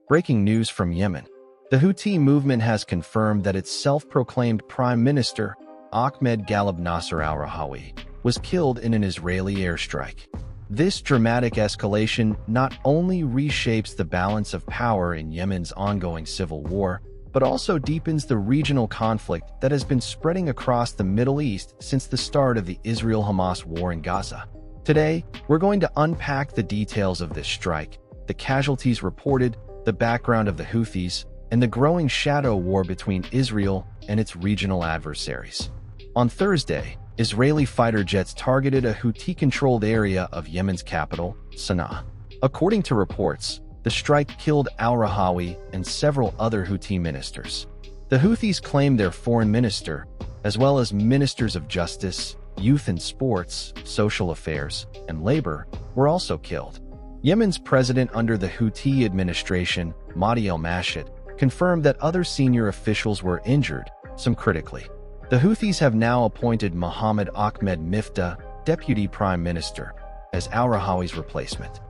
Breaking news from Yemen. The Houthi movement has confirmed that its self-proclaimed Prime Minister, Ahmed Ghaleb Nasser al-Rahawi, was killed in an Israeli airstrike. This dramatic escalation not only reshapes the balance of power in Yemen's ongoing civil war, but also deepens the regional conflict that has been spreading across the Middle East since the start of the Israel-Hamas war in Gaza. Today, we're going to unpack the details of this strike, the casualties reported, the background of the Houthis, and the growing shadow war between Israel and its regional adversaries. On Thursday, Israeli fighter jets targeted a Houthi-controlled area of Yemen's capital, Sanaa. According to reports, the strike killed al-Rahawi and several other Houthi ministers. The Houthis claim their foreign minister, as well as ministers of justice, youth and sports, social affairs, and labor, were also killed. Yemen's president under the Houthi administration, Mahdi al-Mashat, confirmed that other senior officials were injured, some critically. The Houthis have now appointed Mohammed Ahmed Miftah, deputy prime minister, as al-Rahawi's replacement.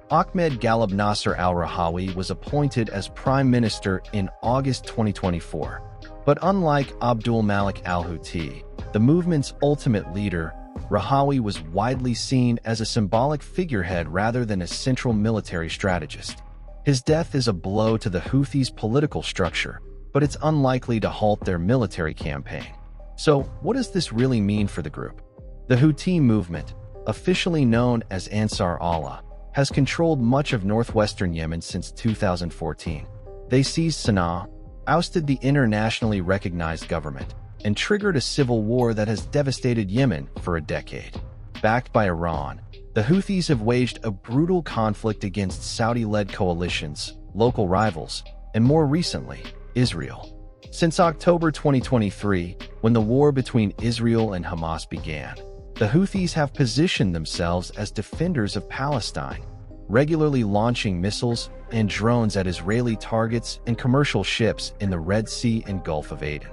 Ahmed Ghaleb Nasser al-Rahawi was appointed as prime minister in August 2024. But unlike Abdul-Malik al-Houthi, the movement's ultimate leader, Rahawi was widely seen as a symbolic figurehead rather than a central military strategist. His death is a blow to the Houthis' political structure, but it's unlikely to halt their military campaign. So, what does this really mean for the group? The Houthi movement, officially known as Ansar Allah, has controlled much of northwestern Yemen since 2014. They seized Sanaa, ousted the internationally recognized government, and triggered a civil war that has devastated Yemen for a decade. Backed by Iran, the Houthis have waged a brutal conflict against Saudi-led coalitions, local rivals, and more recently, Israel. Since October 2023, when the war between Israel and Hamas began, the Houthis have positioned themselves as defenders of Palestine, regularly launching missiles and drones at Israeli targets and commercial ships in the Red Sea and Gulf of Aden.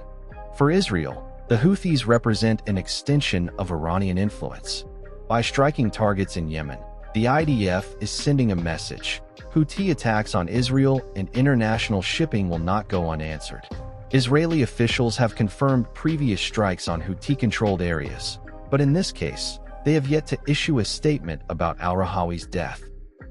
For Israel, the Houthis represent an extension of Iranian influence. By striking targets in Yemen, the IDF is sending a message: Houthi attacks on Israel and international shipping will not go unanswered. Israeli officials have confirmed previous strikes on Houthi-controlled areas, but in this case, they have yet to issue a statement about al-Rahawi's death.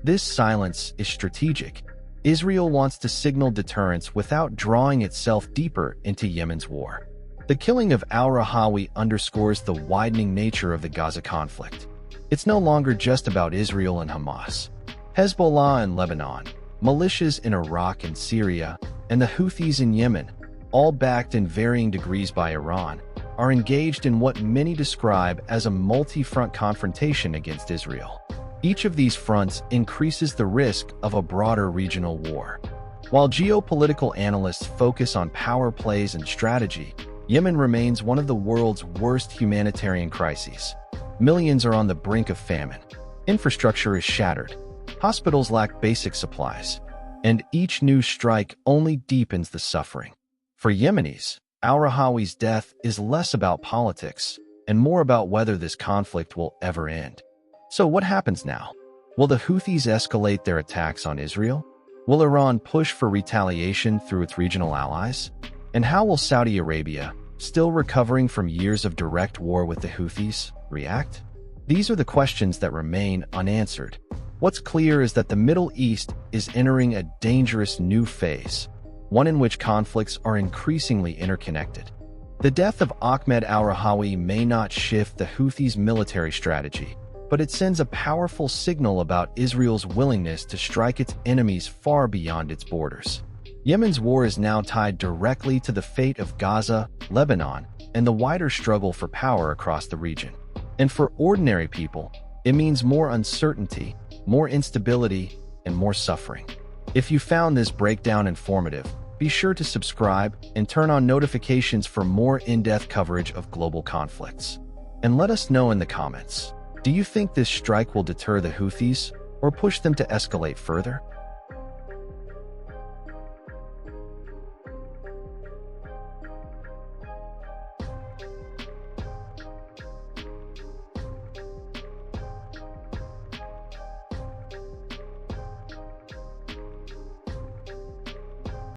This silence is strategic. Israel wants to signal deterrence without drawing itself deeper into Yemen's war. The killing of al-Rahawi underscores the widening nature of the Gaza conflict. It's no longer just about Israel and Hamas. Hezbollah in Lebanon, militias in Iraq and Syria, and the Houthis in Yemen, all backed in varying degrees by Iran, are engaged in what many describe as a multi-front confrontation against Israel. Each of these fronts increases the risk of a broader regional war. While geopolitical analysts focus on power plays and strategy, Yemen remains one of the world's worst humanitarian crises. Millions are on the brink of famine. Infrastructure is shattered. Hospitals lack basic supplies. And each new strike only deepens the suffering. For Yemenis, al-Rahawi's death is less about politics and more about whether this conflict will ever end. So what happens now? Will the Houthis escalate their attacks on Israel? Will Iran push for retaliation through its regional allies? And how will Saudi Arabia, still recovering from years of direct war with the Houthis, react? These are the questions that remain unanswered. What's clear is that the Middle East is entering a dangerous new phase, one in which conflicts are increasingly interconnected. The death of Ahmed al-Rahawi may not shift the Houthis' military strategy, but it sends a powerful signal about Israel's willingness to strike its enemies far beyond its borders. Yemen's war is now tied directly to the fate of Gaza, Lebanon, and the wider struggle for power across the region. And for ordinary people, it means more uncertainty, more instability, and more suffering. If you found this breakdown informative, be sure to subscribe and turn on notifications for more in-depth coverage of global conflicts. And let us know in the comments, do you think this strike will deter the Houthis or push them to escalate further?